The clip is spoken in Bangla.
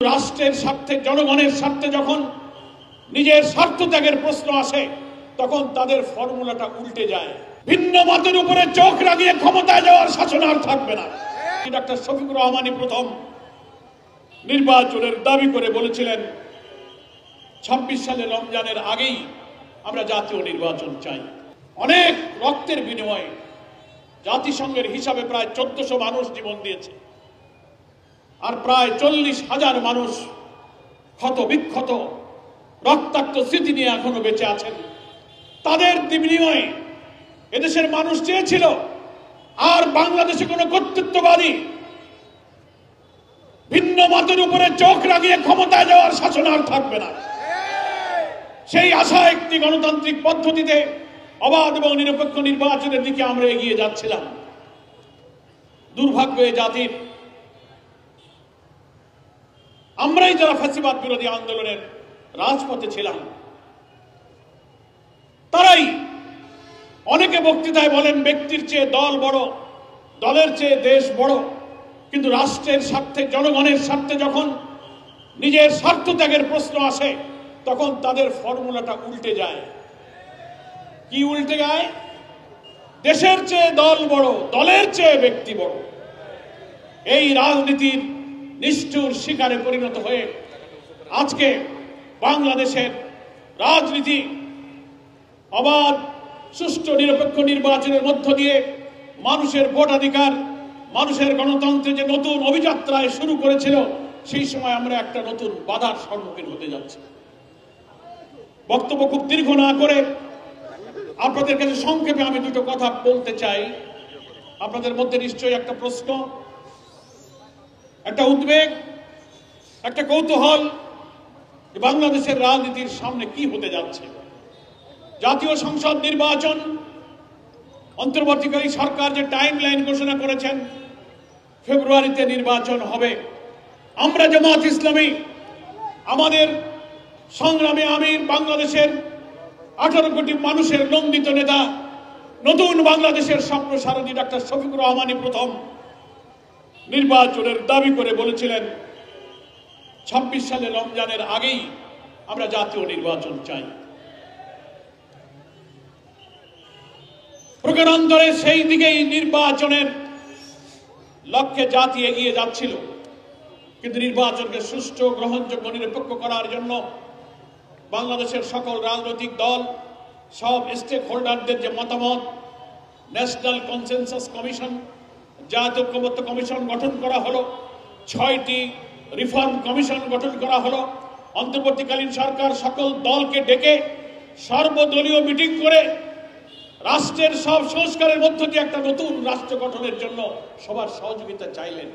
রাষ্ট্রের স্বার্থে, জনগণের স্বার্থে যখন নিজের স্বার্থ ত্যাগের প্রশ্ন আসে, তখন তাদের ফর্মুলাটা উল্টে যায়। ভিন্ন মতের উপরে চোখ রাখিয়ে ক্ষমতায় যাওয়ার শাসন আর থাকবে না। ডক্টর শফিকুর রহমানই প্রথম নির্বাচনের দাবি করে বলেছিলেন 26 সালে রমজানের আগেই আমরা জাতীয় নির্বাচন চাই। অনেক রক্তের বিনিময়ে জাতিসংঘের হিসাবে প্রায় 1400 মানুষ জীবন দিয়েছে, আর প্রায় 40,000 মানুষ ক্ষত বিক্ষত রক্তাক্ত স্মৃতি নিয়ে এখনো বেঁচে আছেন। তাদের বিনিময়ে এদেশের মানুষ চেয়েছিল আর বাংলাদেশে কোনো কর্তৃত্ববাদী ভিন্ন মতের উপরে চোখ রাখিয়ে ক্ষমতায় যাওয়ার শাসন আর থাকবে না। সেই আশা একটি গণতান্ত্রিক পদ্ধতিতে অবাধ এবং নিরপেক্ষ নির্বাচনের দিকে আমরা এগিয়ে যাচ্ছিলাম। দুর্ভাগ্য এই জাতির, আমরাই যারা ফ্যাসিবাদ বিরোধী আন্দোলনের রাজপথে ছিলাম, তারাই অনেকে বক্তৃতায় বলেন ব্যক্তির চেয়ে দল বড়, দলের চেয়ে দেশ বড়, কিন্তু রাষ্ট্রের স্বার্থে, জনগণের স্বার্থে যখন নিজের স্বার্থ ত্যাগের প্রশ্ন আসে, তখন তাদের ফর্মুলাটা উল্টে যায়। কি উল্টে যায়? দেশের চেয়ে দল বড়, দলের চেয়ে ব্যক্তি বড়। এই রাজনীতির নিষ্ঠুর শিকারে পরিণত হয়ে আজকে বাংলাদেশের রাজনীতি অবাধ, সুষ্ঠু, নিরপেক্ষ নির্বাচনের মধ্য দিয়ে মানুষের ভোটাধিকার, মানুষের গণতন্ত্রে যে নতুন অভিযাত্রায় শুরু করেছিল, সেই সময় আমরা একটা নতুন বাধার সম্মুখীন হতে যাচ্ছি। বক্তব্য খুব দীর্ঘ না করে আপনাদের কাছে সংক্ষেপে আমি দুটো কথা বলতে চাই। আপনাদের মধ্যে নিশ্চয়ই একটা প্রশ্ন, একটা উদ্বেগ, একটা কৌতূহল যে বাংলাদেশের রাজনীতির সামনে কি হতে যাচ্ছে। জাতীয় সংসদ নির্বাচন, অন্তর্বর্তীকালীন সরকার যে টাইম লাইন ঘোষণা করেছেন, ফেব্রুয়ারিতে নির্বাচন হবে। আমরা জামাত ইসলামী আমাদের সংগ্রামে আমির, বাংলাদেশের 18 কোটি মানুষের নন্দিত নেতা, নতুন বাংলাদেশের স্বপ্ন সারথী ডক্টর শফিকুর রহমানই প্রথম নির্বাচনের দাবি করে বলেছিলেন 26 সালে রমজানের আগেই আমরা জাতীয় নির্বাচন চাই। প্রকারান্তরে সেই দিকেই নির্বাচনের লক্ষ্যে জাতি এগিয়ে যাচ্ছিল, কিন্তু নির্বাচনকে সুষ্ঠু, গ্রহণযোগ্য, নিরপেক্ষ করার জন্য বাংলাদেশের সকল রাজনৈতিক দল, সব স্টেক হোল্ডারদের যে মতামত, ন্যাশনাল কনসেনসাস কমিশন, জাতীয় ঐক্যমত্য কমিশন গঠন করা হলো, 6টি রিফর্ম কমিশন গঠন করা হলো। অন্তর্বর্তীকালীন সরকার সকল দলকে ডেকে সর্বদলীয় মিটিং করে রাষ্ট্রের সব সংস্কারের মধ্য দিয়ে একটা নতুন রাষ্ট্র গঠনের জন্য সবার সহযোগিতা চাইলেন।